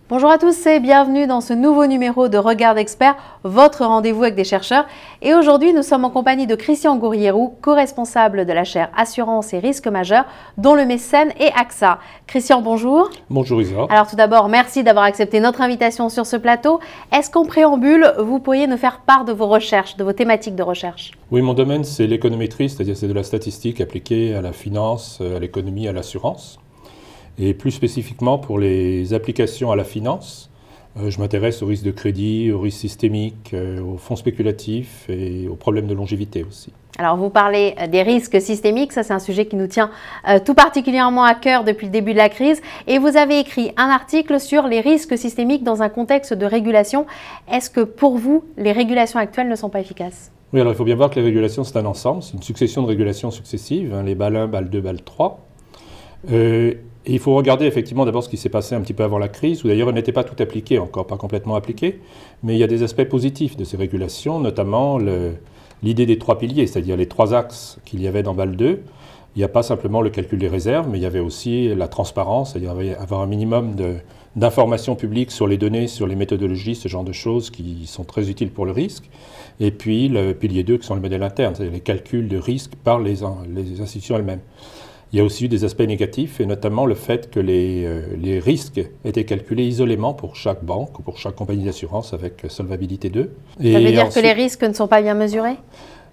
Bonjour à tous et bienvenue dans ce nouveau numéro de Regard d'Expert, votre rendez-vous avec des chercheurs. Et aujourd'hui, nous sommes en compagnie de Christian Gourierou, co-responsable de la chaire Assurance et risques majeurs, dont le mécène est AXA. Christian, bonjour. Bonjour Isa. Alors tout d'abord, merci d'avoir accepté notre invitation sur ce plateau. Est-ce qu'en préambule, vous pourriez nous faire part de vos recherches, de vos thématiques de recherche? Oui, mon domaine, c'est l'économétrie, c'est-à-dire c'est de la statistique appliquée à la finance, à l'économie, à l'assurance. Et plus spécifiquement pour les applications à la finance, je m'intéresse aux risques de crédit, aux risques systémiques, aux fonds spéculatifs et aux problèmes de longévité aussi. Alors vous parlez des risques systémiques, ça c'est un sujet qui nous tient tout particulièrement à cœur depuis le début de la crise. Et vous avez écrit un article sur les risques systémiques dans un contexte de régulation. Est-ce que pour vous, les régulations actuelles ne sont pas efficaces? Oui, alors il faut bien voir que les régulations c'est un ensemble, c'est une succession de régulations successives, les BAL 1, BAL 2, BAL 3. Et il faut regarder effectivement d'abord ce qui s'est passé un petit peu avant la crise, où d'ailleurs elles n'étaient pas toutes appliquées, encore pas complètement appliquées, mais il y a des aspects positifs de ces régulations, notamment l'idée des trois piliers, c'est-à-dire les trois axes qu'il y avait dans BAL 2. Il n'y a pas simplement le calcul des réserves, mais il y avait aussi la transparence, c'est-à-dire avoir un minimum d'informations publiques sur les données, sur les méthodologies, ce genre de choses qui sont très utiles pour le risque. Et puis le pilier 2 qui sont les modèles internes, c'est-à-dire les calculs de risque par les institutions elles-mêmes. Il y a aussi eu des aspects négatifs, et notamment le fait que les risques étaient calculés isolément pour chaque banque ou pour chaque compagnie d'assurance avec Solvabilité 2. Ça veut dire que les risques ne sont pas bien mesurés?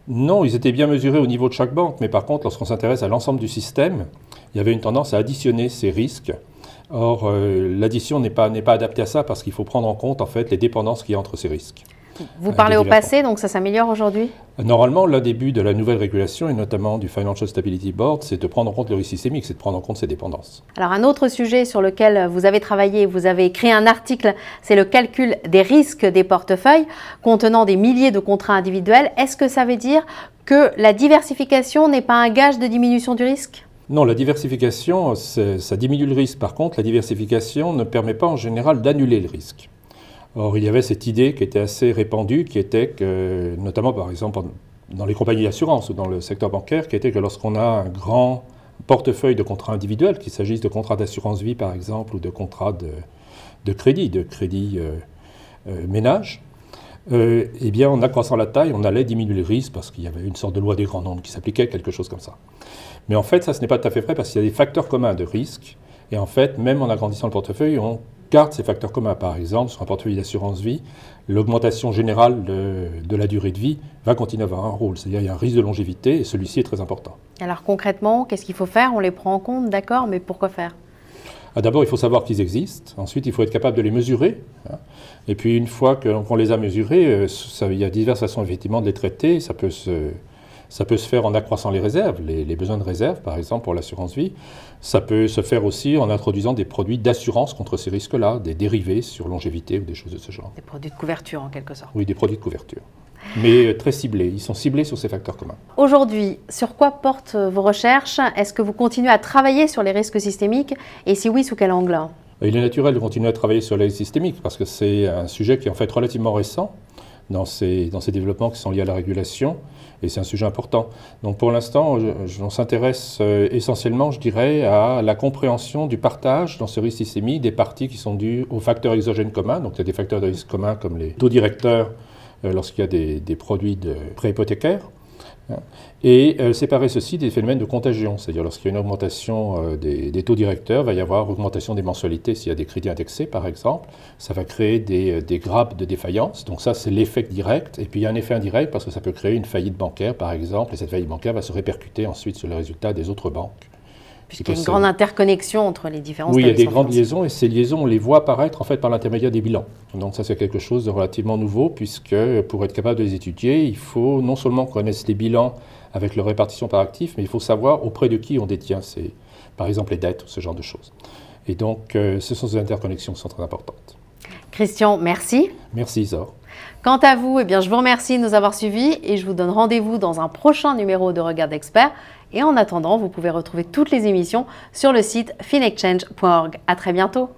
Non, ils étaient bien mesurés au niveau de chaque banque, mais par contre, lorsqu'on s'intéresse à l'ensemble du système, il y avait une tendance à additionner ces risques. Or, l'addition n'est pas adaptée à ça parce qu'il faut prendre en compte en fait les dépendances qu'il y a entre ces risques. Vous parlez au passé, donc ça s'améliore aujourd'hui? Normalement, l'un des buts de la nouvelle régulation, et notamment du Financial Stability Board, c'est de prendre en compte le risque systémique, c'est de prendre en compte ses dépendances. Alors un autre sujet sur lequel vous avez travaillé, vous avez écrit un article, c'est le calcul des risques des portefeuilles contenant des milliers de contrats individuels. Est-ce que ça veut dire que la diversification n'est pas un gage de diminution du risque? Non, la diversification, ça diminue le risque. Par contre, la diversification ne permet pas en général d'annuler le risque. Or, il y avait cette idée qui était assez répandue, qui était que, notamment par exemple dans les compagnies d'assurance ou dans le secteur bancaire, qui était que lorsqu'on a un grand portefeuille de contrats individuels, qu'il s'agisse de contrats d'assurance vie par exemple, ou de contrats de crédit ménage, eh bien en accroissant la taille, on allait diminuer le risque parce qu'il y avait une sorte de loi des grands nombres qui s'appliquait, quelque chose comme ça. Mais en fait, ça ce n'est pas tout à fait vrai parce qu'il y a des facteurs communs de risque, et en fait, même en agrandissant le portefeuille, on garde ces facteurs communs. Par exemple, sur un portefeuille d'assurance vie, l'augmentation générale de la durée de vie va continuer à avoir un rôle. C'est-à-dire qu'il y a un risque de longévité et celui-ci est très important. Alors concrètement, qu'est-ce qu'il faut faire? On les prend en compte, d'accord, mais pourquoi faire? D'abord, il faut savoir qu'ils existent. Ensuite, il faut être capable de les mesurer. Et puis, une fois qu'on les a mesurés, il y a diverses façons effectivement de les traiter. Ça peut se faire en accroissant les réserves, les besoins de réserve, par exemple, pour l'assurance vie. Ça peut se faire aussi en introduisant des produits d'assurance contre ces risques-là, des dérivés sur longévité ou des choses de ce genre. Des produits de couverture, en quelque sorte. Oui, des produits de couverture. Mais très ciblés. Ils sont ciblés sur ces facteurs communs. Aujourd'hui, sur quoi portent vos recherches? Est-ce que vous continuez à travailler sur les risques systémiques? Et si oui, sous quel angle? Il est naturel de continuer à travailler sur les risques systémiques parce que c'est un sujet qui est en fait relativement récent dans ces développements qui sont liés à la régulation, et c'est un sujet important. Donc pour l'instant, on s'intéresse essentiellement, je dirais, à la compréhension du partage dans ce risque systémique des parties qui sont dues aux facteurs exogènes communs. Donc il y a des facteurs de risque communs comme les taux directeurs lorsqu'il y a des produits de prêts hypothécaires, et séparer ceci des phénomènes de contagion, c'est-à-dire lorsqu'il y a une augmentation des taux directeurs, il va y avoir augmentation des mensualités s'il y a des crédits indexés par exemple, ça va créer des grappes de défaillance, donc ça c'est l'effet direct, et puis il y a un effet indirect parce que ça peut créer une faillite bancaire par exemple, et cette faillite bancaire va se répercuter ensuite sur les résultats des autres banques. Puisqu'il y a une grande interconnexion entre les différents Oui, il y a des grandes liaisons, et ces liaisons, on les voit apparaître en fait par l'intermédiaire des bilans. Donc ça, c'est quelque chose de relativement nouveau, puisque pour être capable de les étudier, il faut non seulement connaître les bilans avec leur répartition par actif, mais il faut savoir auprès de qui on détient, par exemple les dettes ou ce genre de choses. Et donc, ce sont ces interconnexions qui sont très importantes. Christian, merci. Merci Isor. Quant à vous, eh bien, je vous remercie de nous avoir suivis et je vous donne rendez-vous dans un prochain numéro de Regard d'Expert. Et en attendant, vous pouvez retrouver toutes les émissions sur le site finexchange.org. À très bientôt.